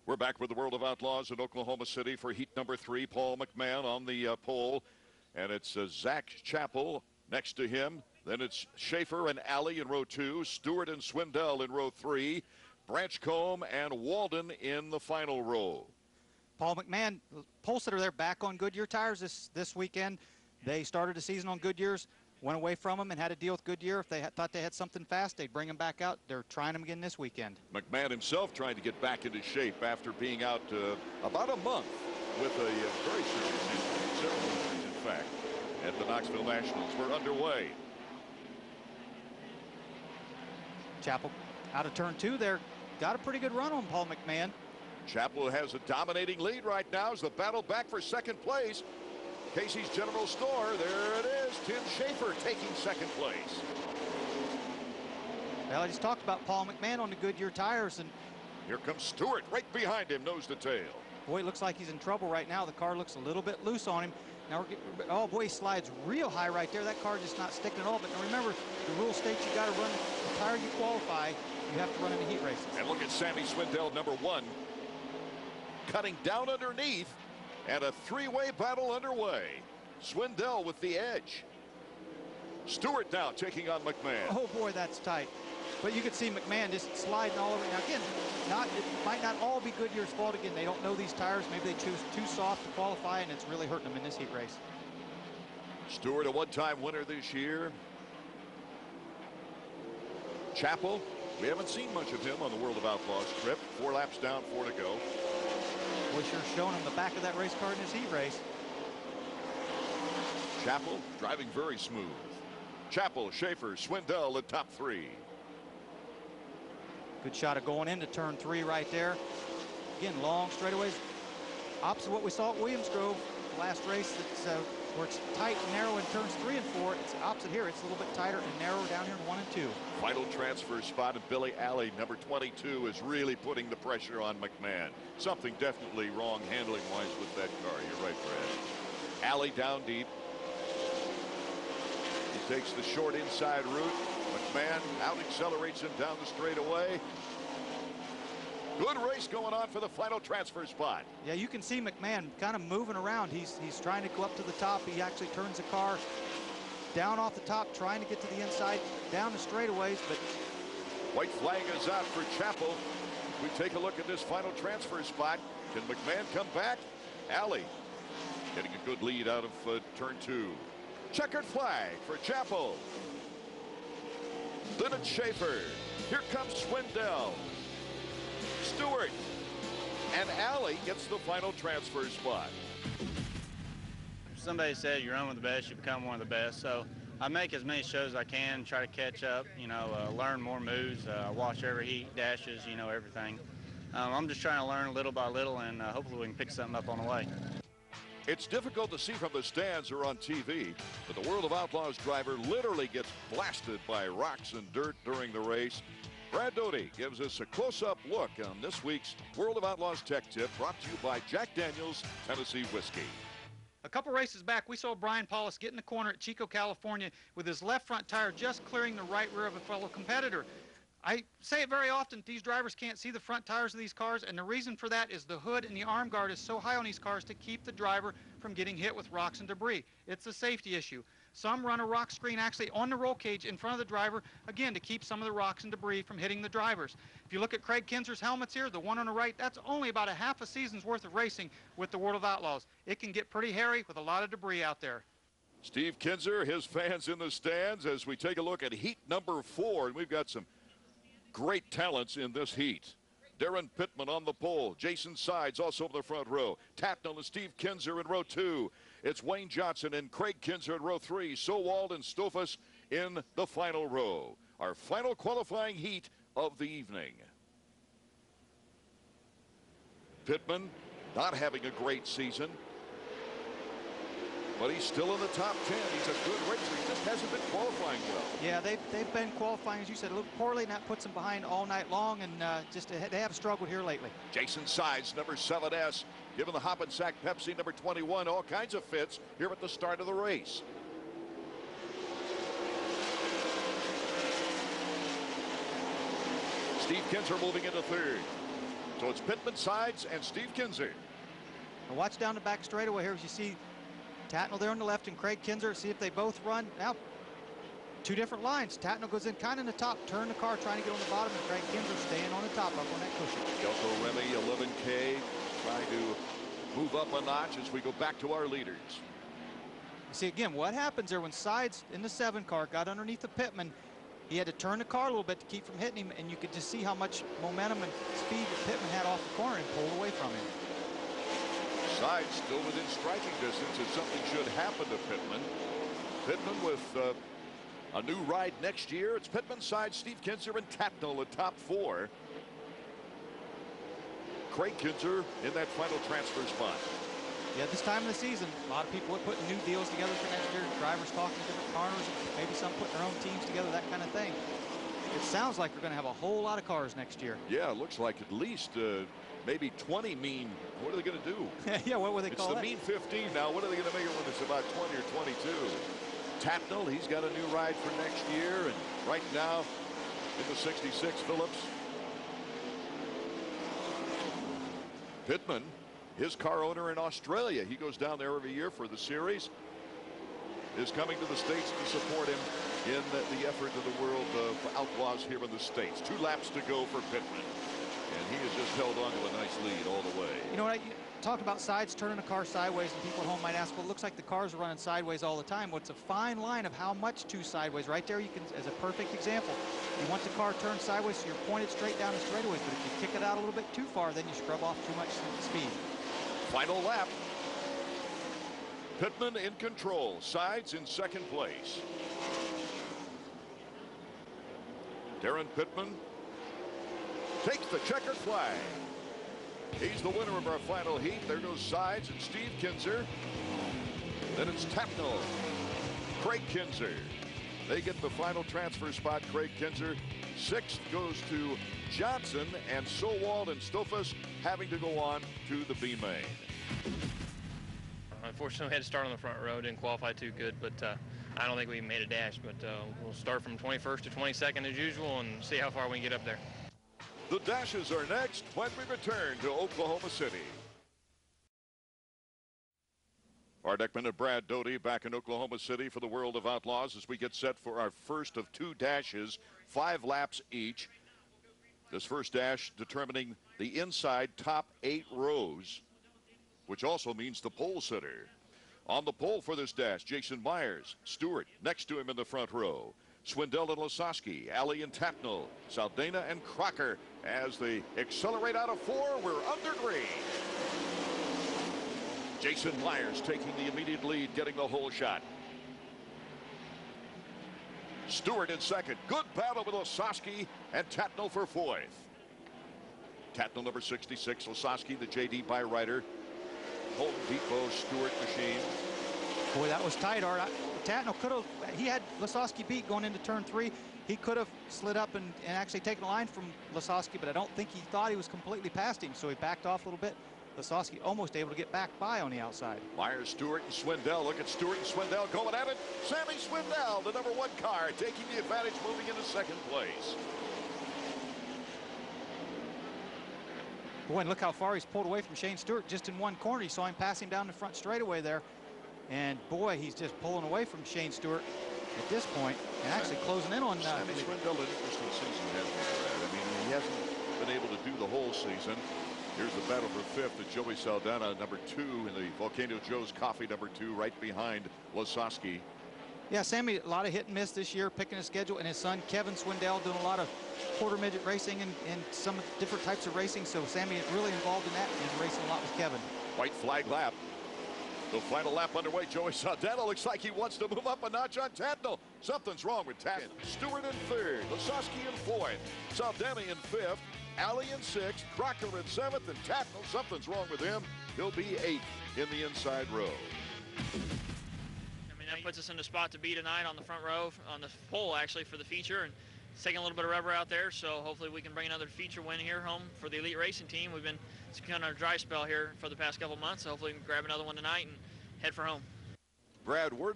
We're back with the World of Outlaws in Oklahoma City for heat number 3. Paul McMahon on the pole. And it's Zach Chappell next to him. Then it's Schaefer and Alley in row 2. Stewart and Swindell in row 3. Branchcombe and Walden in the final row. Paul McMahon, pole sitter, they're back on Goodyear tires this weekend. They started the season on Goodyears, went away from them and had to deal with Goodyear. If they thought they had something fast, they'd bring them back out. They're trying them again this weekend. McMahon himself trying to get back into shape after being out about a month with a very serious injury, several injuries in fact, at the Knoxville Nationals. We're underway. Chappell out of turn 2 there. Got a pretty good run on Paul McMahon. Chappell has a dominating lead right now as the battle back for second place. Casey's General Store, there it is. Tim Schaefer taking second place. Well, I just talked about Paul McMahon on the Goodyear tires, and here comes Stewart right behind him, nose to tail. Boy, it looks like he's in trouble right now. The car looks a little bit loose on him. Now, oh boy, he slides real high right there. That car just not sticking at all. But now remember, the rule states you got to run the tire you qualify. You have to run in the heat races. And look at Sammy Swindell, number 1, cutting down underneath, and a three-way battle underway. Swindell with the edge. Stewart now taking on McMahon. Oh boy, that's tight. But you could see McMahon just sliding all over. Now again, it might not all be Goodyear's fault. Again, they don't know these tires. Maybe they choose too soft to qualify, and it's really hurting them in this heat race. Stewart, a one-time winner this year. Chappell, we haven't seen much of him on the World of Outlaws trip. 4 laps down, 4 to go. Boy, sure showing him the back of that race car in his heat race. Chappell driving very smooth. Chappell, Schaefer, Swindell, the top 3. Good shot of going into turn 3 right there. Again, long straightaways. Opposite what we saw at Williams Grove last race. It's where it's tight and narrow in turns 3 and 4. It's opposite here. It's a little bit tighter and narrower down here in 1 and 2. Final transfer spot of Billy Alley, number 22, is really putting the pressure on McMahon. Something definitely wrong handling-wise with that car. You're right, Brad. Alley down deep. He takes the short inside route. McMahon out accelerates him down the straightaway. Good race going on for the final transfer spot. Yeah, you can see McMahon kind of moving around. He's trying to go up to the top. He actually turns the car down off the top, trying to get to the inside, down the straightaways, but white flag is out for Chappell. We take a look at this final transfer spot. Can McMahon come back? Alley getting a good lead out of turn 2. Checkered flag for Chappell. Then it's Schaefer. Here comes Swindell. Stewart. And Alley gets the final transfer spot. Somebody said you run with the best, you become one of the best. So I make as many shows as I can, try to catch up, learn more moves. Watch every heat, dashes, everything. I'm just trying to learn little by little, and hopefully we can pick something up on the way. It's difficult to see from the stands or on TV, but the World of Outlaws driver literally gets blasted by rocks and dirt during the race. Brad Doty gives us a close-up look on this week's World of Outlaws Tech Tip, brought to you by Jack Daniel's Tennessee Whiskey. A couple races back, we saw Brian Paulus get in the corner at Chico, California, with his left front tire just clearing the right rear of a fellow competitor. I say it very often, these drivers can't see the front tires of these cars, and the reason for that is the hood and the arm guard is so high on these cars to keep the driver from getting hit with rocks and debris. It's a safety issue. Some run a rock screen actually on the roll cage in front of the driver, again, to keep some of the rocks and debris from hitting the drivers. If you look at Craig Kinzer's helmets here, the one on the right, that's only about a half a season's worth of racing with the World of Outlaws. It can get pretty hairy with a lot of debris out there. Steve Kinzer, his fans in the stands as we take a look at heat number 4, and we've got some great talents in this heat. Darren Pittman on the pole. Jason Sides also in the front row. Tapnell and Steve Kinzer in row 2. It's Wayne Johnson and Craig Kinzer in row 3. Sowald and Stofus in the final row. Our final qualifying heat of the evening. Pittman not having a great season, but he's still in the top 10. He's a good racer. He just hasn't been qualifying well. Yeah, they've been qualifying, as you said, a little poorly, and that puts them behind all night long, and they have struggled here lately. Jason Sides, number 7S, giving the Hop and Sack Pepsi, number 21, all kinds of fits here at the start of the race. Steve Kinzer moving into third. So it's Pittman, Sides, and Steve Kinzer. Now watch down the back straightaway here as you see Tatnall there on the left and Craig Kinzer. See if they both run. Now, two different lines. Tatnall goes in kind of in the top, turn the car, trying to get on the bottom, and Craig Kinzer staying on the top up on that cushion. Delco Remy, 11K, trying to move up a notch as we go back to our leaders. You see, again, what happens there when Sides in the 7 car got underneath the Pittman, he had to turn the car a little bit to keep from hitting him, and you could just see how much momentum and speed that Pittman had off the corner and pulled away from him. Sides still within striking distance if something should happen to Pittman. Pittman with a new ride next year. It's Pittman, Sides, Steve Kinzer, and Tatnall the top 4. Craig Kinzer in that final transfer spot. Yeah, this time of the season, a lot of people are putting new deals together for next year. Drivers talking to different cars, maybe some putting their own teams together, that kind of thing. It sounds like we're going to have a whole lot of cars next year. Yeah, it looks like at least maybe 20 mean. What are they going to do? Yeah, what would they call that? It's the mean 15 now. What are they going to make it when it's about 20 or 22? Tatnall, he's got a new ride for next year, and right now in the 66 Phillips. Pittman, his car owner in Australia, he goes down there every year for the series, is coming to the States to support him in the effort of the world of Outlaws here in the States. 2 laps to go for Pittman, and he has just held on to a nice lead all the way. You know what? You talked about Sides turning a car sideways, and people at home might ask, well, it looks like the cars are running sideways all the time. Well, it's a fine line of how much to sideways. Right there, you can, as a perfect example, you want the car turned sideways so you're pointed straight down the straightaways, but if you kick it out a little bit too far, then you scrub off too much speed. Final lap. Pittman in control. Sides in second place. Darren Pittman takes the checkered flag. He's the winner of our final heat. There goes Sides and Steve Kinzer. Then it's Tatnall, Craig Kinzer. They get the final transfer spot. Craig Kinzer. 6th goes to Johnson, and Sowald and Stofus having to go on to the B main. Unfortunately, we had to start on the front row. Didn't qualify too good, but I don't think we made a dash. But we'll start from 21st to 22nd as usual and see how far we can get up there. The dashes are next when we return to Oklahoma City. Art Ekman and Brad Doty back in Oklahoma City for the World of Outlaws as we get set for our first of 2 dashes, 5 laps each. This first dash determining the inside top 8 rows, which also means the pole sitter. On the pole for this dash, Jason Myers, Stewart next to him in the front row. Swindell and Lasowski, Alley and Tatnall, Saldana and Crocker as they accelerate out of 4. We're under green. Jason Myers taking the immediate lead, getting the whole shot. Stewart in second. Good battle with Lasowski and Tatnall for 4th. Tatnall number 66, Lasowski, the JD Byrider. Home Depot Stewart machine. Boy, that was tight, Art. Tatnall could have, he had Lasowski beat going into turn 3. He could have slid up and actually taken a line from Lasowski, but I don't think he thought he was completely past him, so he backed off a little bit. Lasowski almost able to get back by on the outside. Myers, Stewart, and Swindell. Look at Stewart and Swindell going at it. Sammy Swindell, the number 1 car, taking the advantage, moving into second place. Boy, and look how far he's pulled away from Shane Stewart just in one corner. You saw him pass him down the front straightaway there. And boy, he's just pulling away from Shane Stewart at this point and actually closing in on Sammy Swindell, an interesting season, hasn't he, Brad? I mean, he hasn't been able to do the whole season. Here's the battle for 5th with Joey Saldana, number 2 in the Volcano Joe's Coffee, number 2, right behind Lasowski. Yeah, Sammy, a lot of hit and miss this year, picking his schedule, and his son, Kevin Swindell, doing a lot of quarter midget racing and some different types of racing. So Sammy is really involved in that and racing a lot with Kevin. White flag lap. The final lap underway. Joey Saldana looks like he wants to move up a notch on Tatnall. Something's wrong with Tatnall. Stewart in 3rd, Lasowski in 4th, Saldana in 5th, Alley in 6th, Crocker in 7th, and Tatnall, something's wrong with him. He'll be 8th in the inside row. I mean, that puts us in the spot to be tonight on the front row, on the pole actually for the feature, and it's taking a little bit of rubber out there, so hopefully we can bring another feature win here home for the elite racing team. We've been, it's kind of a dry spell here for the past couple months, so hopefully we can grab another one tonight and head for home. Brad, word